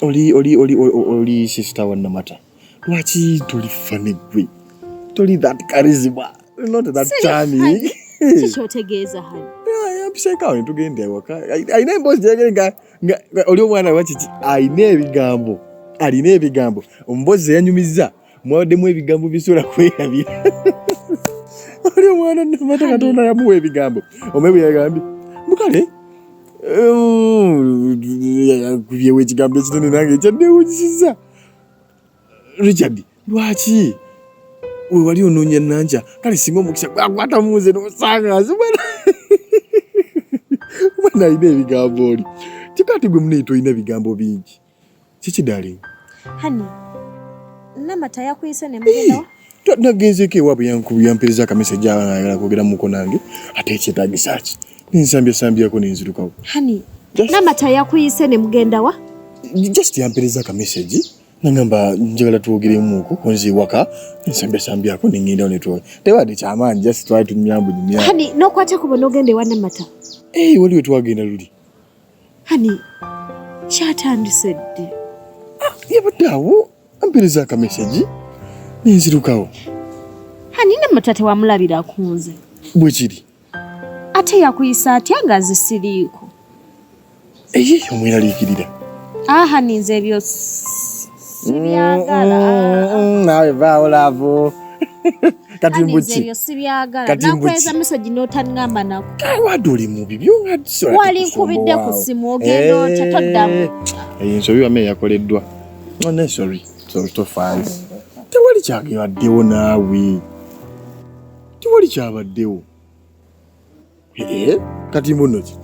oli sister wa Namata. Lwaki toli funny gwe? Toli that charisma. Not that charming. Kikyotegeeza hani? Yampisheka tugende ewaka. Alina emboozi gy'ayogera nga oli omwana wa kiki alina ebigambo. Alina ebigambo. Omumboozi yanyumiza. Mwawaddemu ebigambo bisobola kwerabira. Oli omwana Namata Katonda yamuwa ebigambo. Omwe bwe yagambye mukale kubyewo ekigambo ekinene nange ekyaddewunyisiza. Richard, lwaki we wali onoonya Nanja kale singa omukisa gwakwata muze n'osangaazi omwana alina ebigambo oli kikati gwe muneeto olina ebigambo bingi kiki darling? Hani Namata yakuyise ne mugendawa? Nagenzeeko ewaabwe yampeereza akameseji ayagala kwogera muko nange ate ekyetaagisa ki nensambyako nenzirukawo. Hani Namata yakuyise ne mugendawa? Just yampeereza akameseji nangamba njagala twogeremuuko konzi waka nsambyako nengendawo netwoge tewadde kyamaanyi just twali tunyambu nyumya. Hani nokwata kubo nogende wa Namata? Waliwe twagenda luli. Hani kyatandise ddi? Yabadde awo ampeereza akameseji nenzirukawo. Hani Namata tewamulabira kunze? Bwe kiri. Ate yakuyisa atya nga zisiriiko? Omweraliikirira. Hani nze ebyo sibyagala. Nawe vaawo laavo. Kati mbuki. Ebyo sibyagala. Nakweza meseji n'otangamba nako. Wadde oli mubi byongaddisobola. Wali nkubidde ku simu ogenda otya toddamu. Ensobi wame yakoleddwa. Sorry. Tofaayo. Tewali kyagebaddewo naawe. Tewali kyabaddewo. Kati mbuno ki?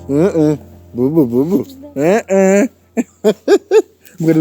Bubu.